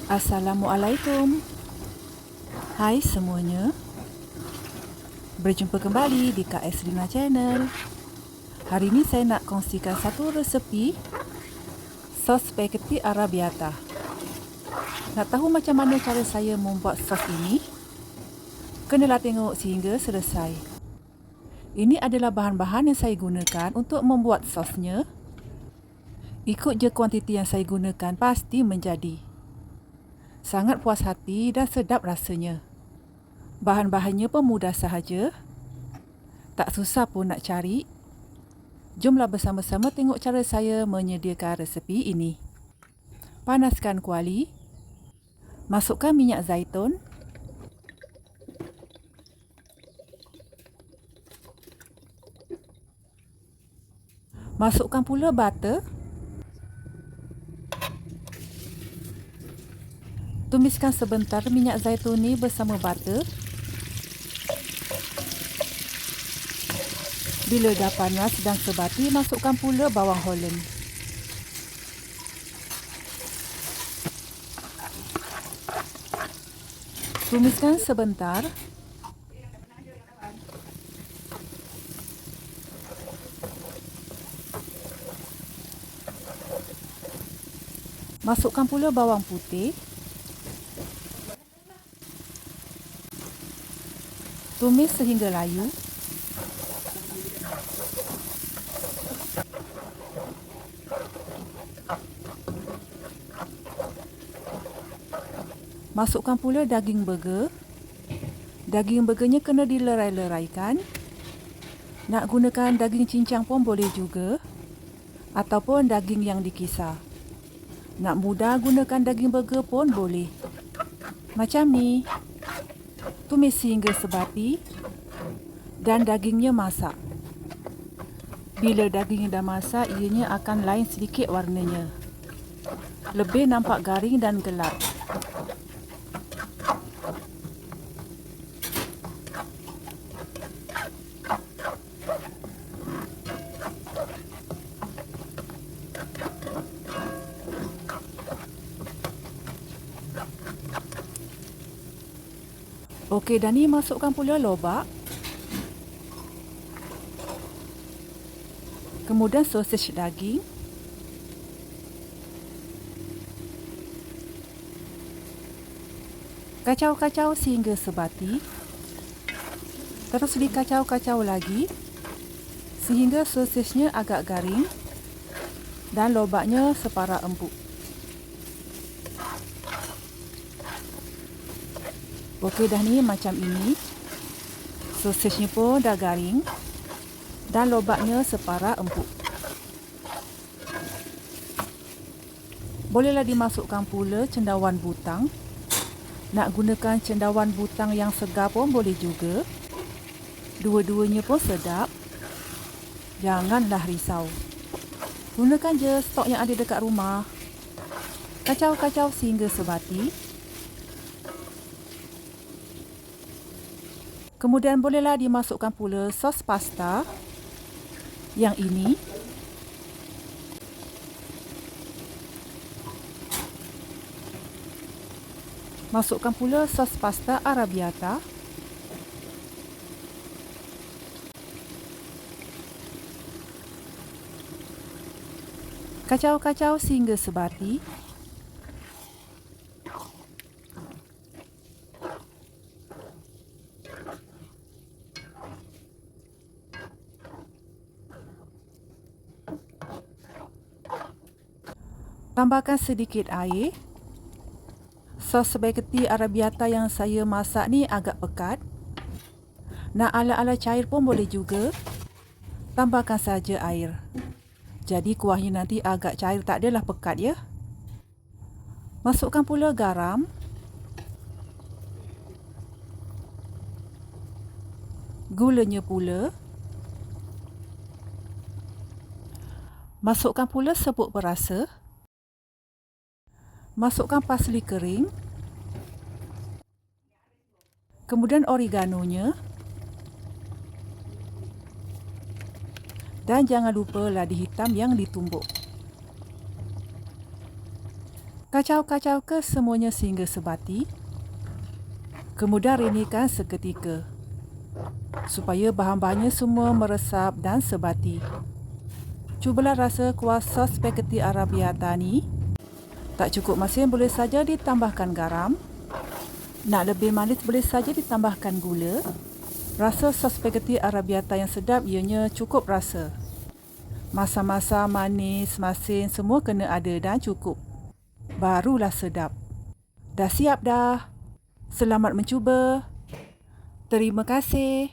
Assalamualaikum. Hai semuanya. Berjumpa kembali di KS Rina Channel. Hari ini saya nak kongsikan satu resepi sos spaghetti arrabbiata. Nak tahu macam mana cara saya membuat sos ini? Kenalah tengok sehingga selesai. Ini adalah bahan-bahan yang saya gunakan untuk membuat sosnya. Ikut je kuantiti yang saya gunakan pasti menjadi. Sangat puas hati dan sedap rasanya. Bahan-bahannya pun mudah sahaja. Tak susah pun nak cari. Jomlah bersama-sama tengok cara saya menyediakan resepi ini. Panaskan kuali. Masukkan minyak zaitun. Masukkan pula butter. Tumiskan sebentar minyak zaitun ni bersama butter. Bila dah panas dan sebati, masukkan pula bawang Holland. Tumiskan sebentar. Masukkan pula bawang putih. Tumis sehingga layu. Masukkan pula daging burger. Daging burgernya kena dilerai-leraikan. Nak gunakan daging cincang pun boleh juga. Ataupun daging yang dikisar. Nak mudah gunakan daging burger pun boleh. Macam ni. Tumis sehingga sebati dan dagingnya masak. Bila daging dah masak, ianya akan lain sedikit warnanya. Lebih nampak garing dan gelap. Okey, dan ni masukkan pula lobak. Kemudian sosis daging. Kacau-kacau sehingga sebati. Terus dikacau-kacau lagi sehingga sosisnya agak garing dan lobaknya separa empuk. Okey, dah ni macam ini. Sosisnya pun dah garing dan lobaknya separa empuk. Bolehlah dimasukkan pula cendawan butang. Nak gunakan cendawan butang yang segar pun boleh juga. Dua-duanya pun sedap. Janganlah risau. Gunakan je stok yang ada dekat rumah. Kacau-kacau sehingga sebati. Kemudian bolehlah dimasukkan pula sos pasta yang ini. Masukkan pula sos pasta arrabbiata. Kacau-kacau sehingga sebati. Tambahkan sedikit air. Sos spaghetti arrabbiata yang saya masak ni agak pekat. Nak ala-ala cair pun boleh juga. Tambahkan saja air. Jadi kuahnya nanti agak cair, tak adalah pekat ya. Masukkan pula garam. Gulanya pula. Masukkan pula serbuk perasa. Masukkan parsley kering. Kemudian oreganonya. Dan jangan lupa ladi hitam yang ditumbuk. Kacau-kacau ke semuanya sehingga sebati? Kemudian rinikan seketika supaya bahan-bahannya semua meresap dan sebati. Cubalah rasa kuah sos spaghetti arrabbiata ni. Tak cukup masin boleh saja ditambahkan garam. Nak lebih manis boleh saja ditambahkan gula. Rasa sos spaghetti arrabbiata yang sedap ianya cukup rasa. Masa-masa manis, masin semua kena ada dan cukup. Barulah sedap. Dah siap dah. Selamat mencuba. Terima kasih.